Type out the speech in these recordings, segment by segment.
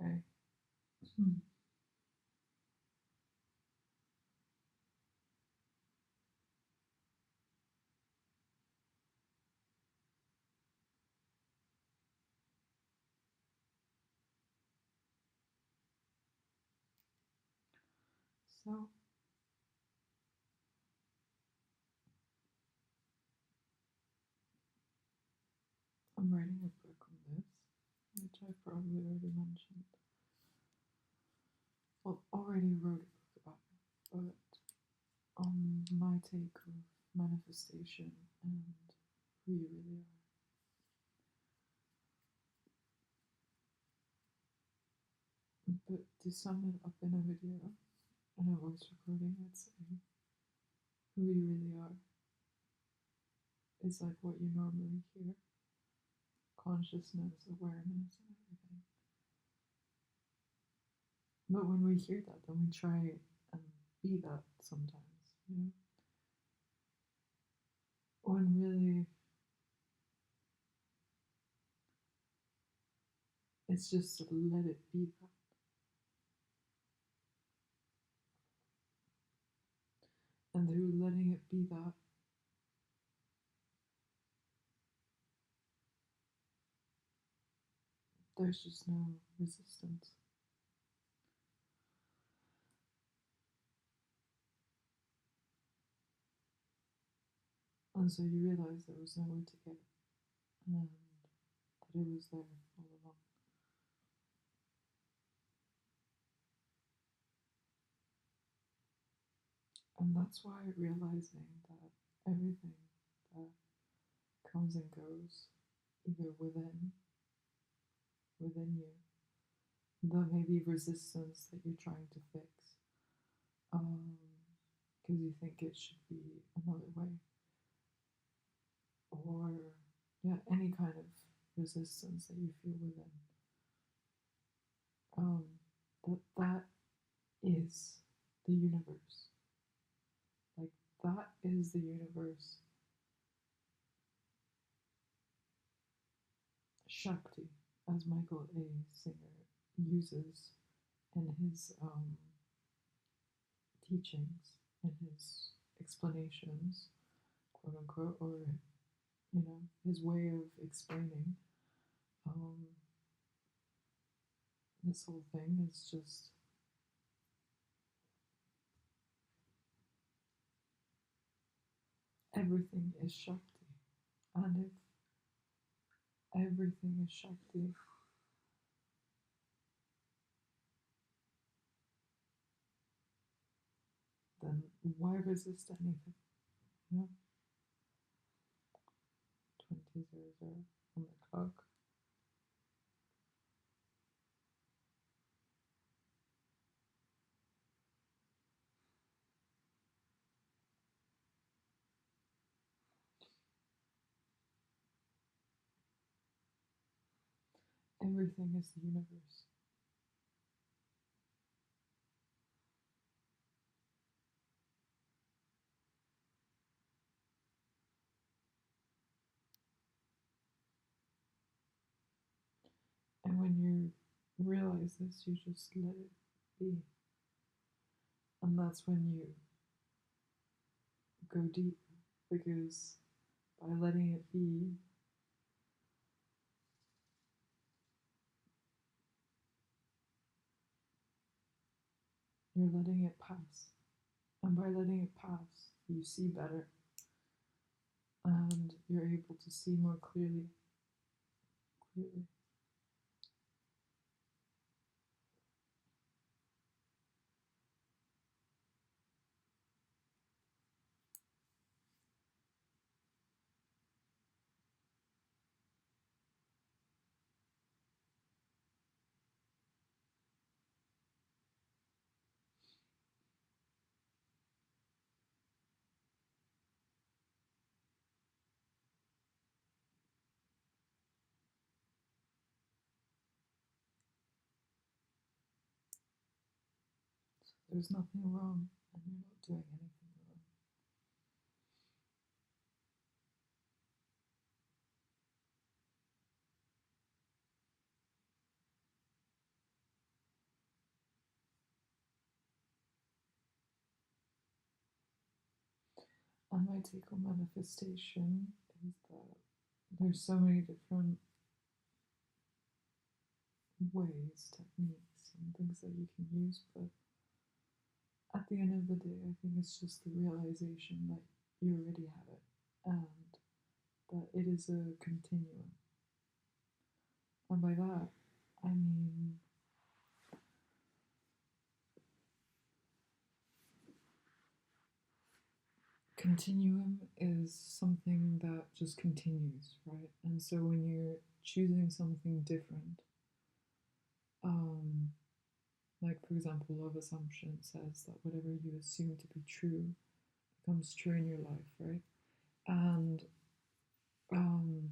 Okay. Hmm. So I'm writing a book on this, which I probably already mentioned. Well, already wrote a book about it, but on my take of manifestation and who you really are. But to sum it up in a video, in a voice recording, I'd say who you really are is like what you normally hear: consciousness, awareness, and everything. But when we hear that, then we try and be that sometimes, you know? When really it's just to let it be that. And through letting it be that, there's just no resistance. And so you realize there was nowhere to get, and that it was there all along. And that's why realizing that everything that comes and goes, either within you, there may be resistance that you're trying to fix, because you think it should be another way, or yeah, any kind of resistance that you feel within. That is the universe. Like, that is the universe. Shakti, as Michael A. Singer uses in his teachings, in his explanations, quote unquote, or his way of explaining um, this whole thing is just everything is Shakti. And if everything is Shakti, then why resist anything? You know? 20:00 on the clock. Everything is the universe. And when you realize this, you just let it be. And that's when you go deep, because by letting it be, you're letting it pass. And by letting it pass, you see better. And you're able to see more clearly. There's nothing wrong, and you're not doing anything wrong. And my take on manifestation is that there's so many different ways, techniques, and things that you can use, but at the end of the day, I think it's just the realization that you already have it and that it is a continuum. And by that, I mean continuum is something that just continues, right? And so when you're choosing something different, like for example, law of assumption says that whatever you assume to be true becomes true in your life, right? And um,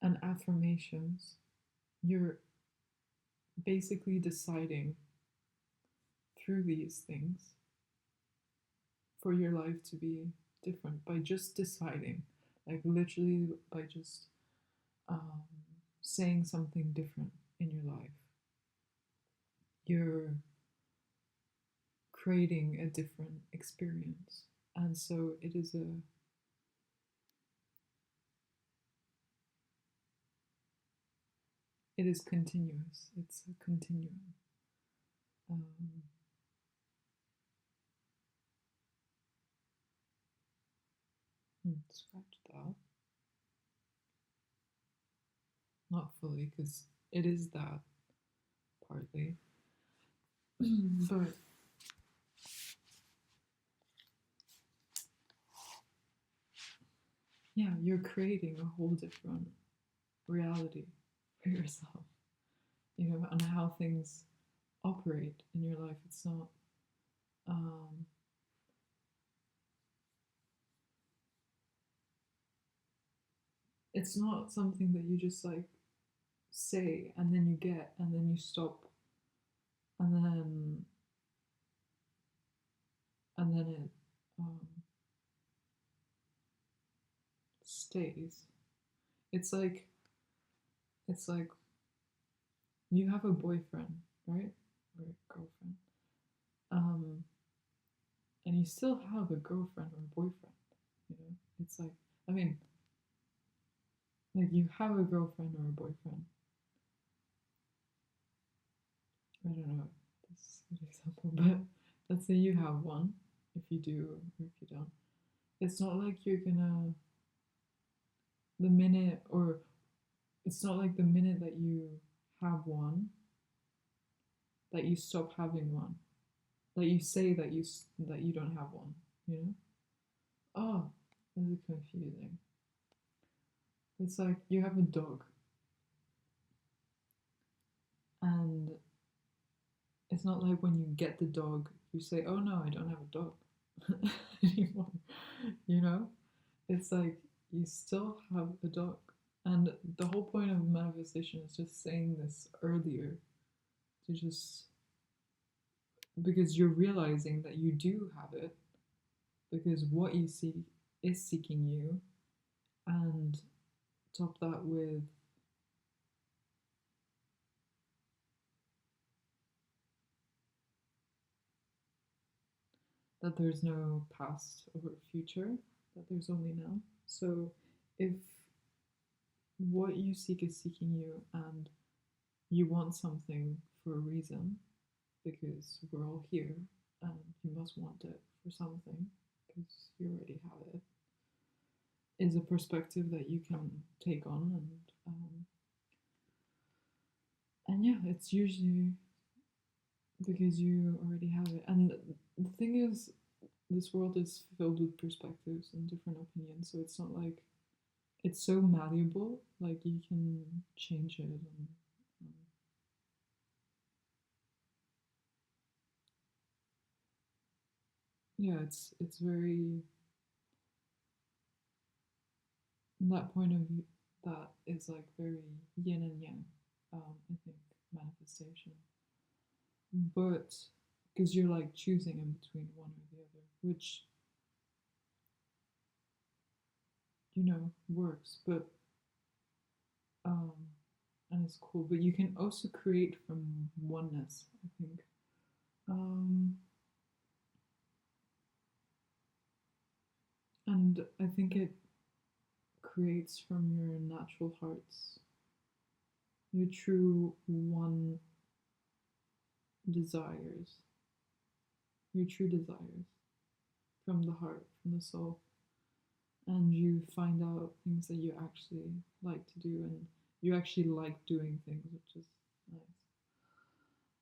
and affirmations, you're basically deciding through these things for your life to be different by just deciding, like literally by just um, saying something different in your life. You're creating a different experience. And so it is continuous. It's a continuum. Um, Scratch that. Not fully, because it is that partly. But yeah, you're creating a whole different reality for yourself, and how things operate in your life. It's not, um, it's not something that you just like say and then you get and then you stop and then it um, stays. It's like it's like you have a boyfriend, right, or a girlfriend, um, and you still have a girlfriend or a boyfriend. It's like, I mean, like you have a girlfriend or a boyfriend. I don't know if this is a good example, but let's say you have one. If you do or if you don't, it's not like you're gonna the minute or it's not like the minute that you have one that you stop having one, that you say that you don't have one, you know. Oh, this is confusing. It's like you have a dog and it's not like when you get the dog you say, oh no, I don't have a dog anymore, you know. It's like you still have a dog. And the whole point of manifestation is just saying this earlier, to just because you're realizing that you do have it, because what you seek is seeking you, and top that with that there's no past or future, that there's only now. So if what you seek is seeking you and you want something for a reason, because we're all here and you must want it for something because you already have it, is a perspective that you can take on and yeah, it's usually because you already have it. And the thing is, this world is filled with perspectives and different opinions, so it's not like it's so malleable, like you can change it um, yeah, it's very that point of view that is like very yin and yang, I think, manifestation, but because you're like choosing in between one or the other, which works, but um and it's cool, but you can also create from oneness, I think. Um, and I think it creates from your natural hearts, your true one desires, your true desires from the heart, from the soul. And you find out things that you actually like to do, and you actually like doing things, which is nice.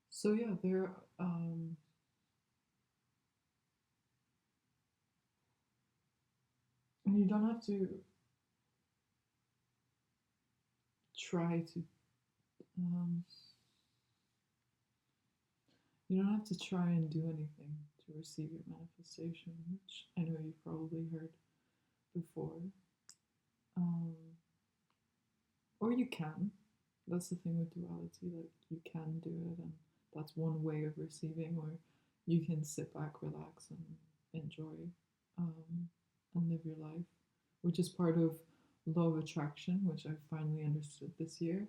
So yeah, there and you don't have to try to um, you don't have to try and do anything to receive your manifestation, which I know you've probably heard before. Um, or you can. That's the thing with duality, like you can do it, and that's one way of receiving, or you can sit back, relax, and enjoy and live your life, which is part of law of attraction, which I finally understood this year,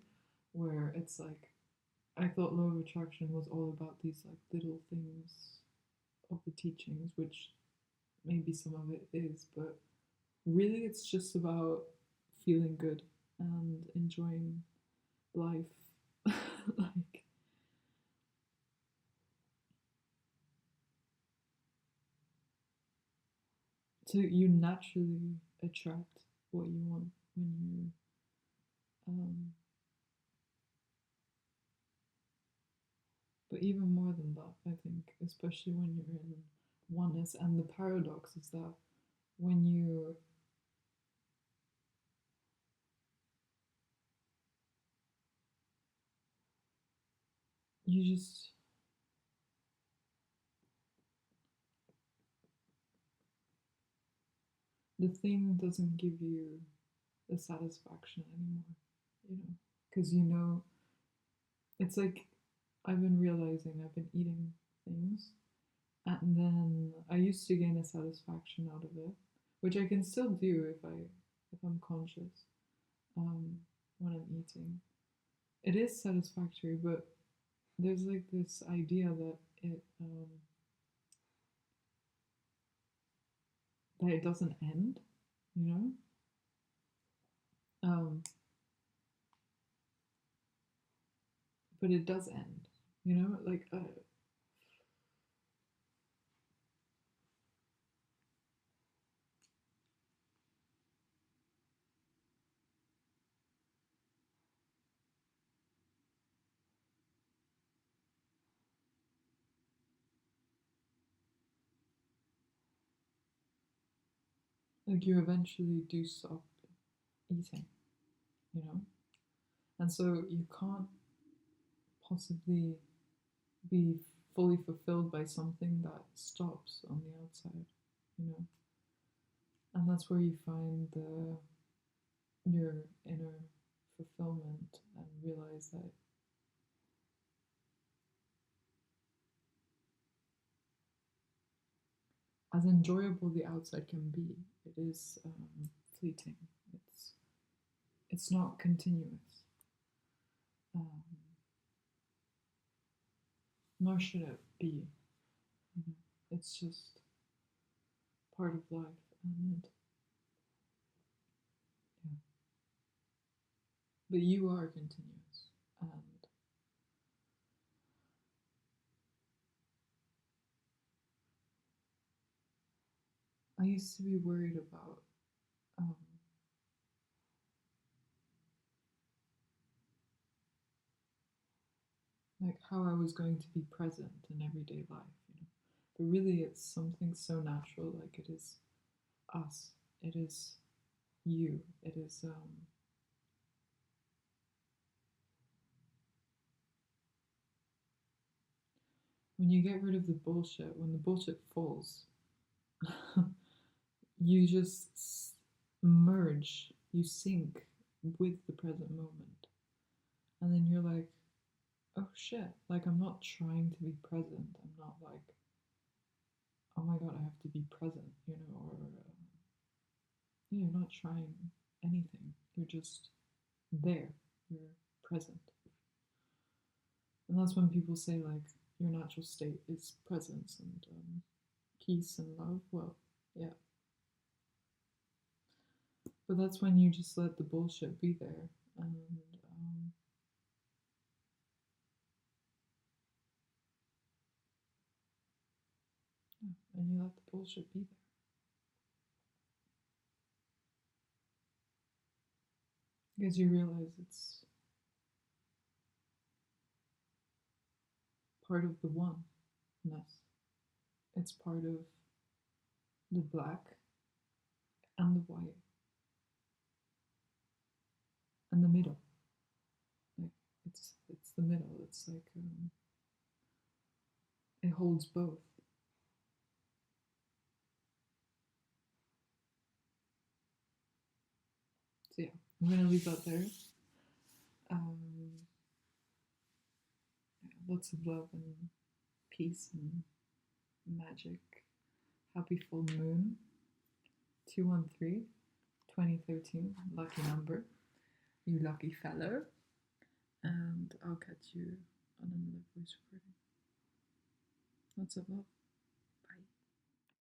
where it's like I thought law of attraction was all about these like little things of the teachings, which maybe some of it is, but really it's just about feeling good and enjoying life. Like, so you naturally attract what you want when you but even more than that, I think, especially when you're in oneness. And the paradox is that when you just the thing doesn't give you the satisfaction anymore, you know, because you know it's like I've been realizing I've been eating things, and then I used to gain a satisfaction out of it, which I can still do if I'm conscious um, when I'm eating. It is satisfactory, but there's like this idea that it doesn't end, you know. Um, but it does end, you know. Like you eventually do stop eating, you know, and so you can't possibly be fully fulfilled by something that stops on the outside, you know. And that's where you find your inner fulfillment and realize that as enjoyable the outside can be, it is fleeting. It's not continuous, um, nor should it be. You know? It's just part of life, and yeah. But you are continuous, and I used to be worried about um, like how I was going to be present in everyday life, you know. But really, it's something so natural, like it is us, it is you, it is when you get rid of the bullshit, when the bullshit falls, you just merge, you sync with the present moment. And then you're like, oh shit, like I'm not trying to be present. I'm not like, oh my god, I have to be present, you know, or you're not trying anything. You're just there. You're present. And that's when people say, like, you're not natural state is presence and peace and love, well, yeah. But that's when you just let the bullshit be there, and and you let the bullshit be there. Because you realize it's part of the oneness. It's part of the black and the white and the middle. Like it's the middle. It's like it holds both. So yeah, I'm gonna leave that there. Lots of love and peace and magic. Happy full moon. 213, 2013, lucky number. You lucky fellow. And I'll catch you on another voice recording. Lots of love.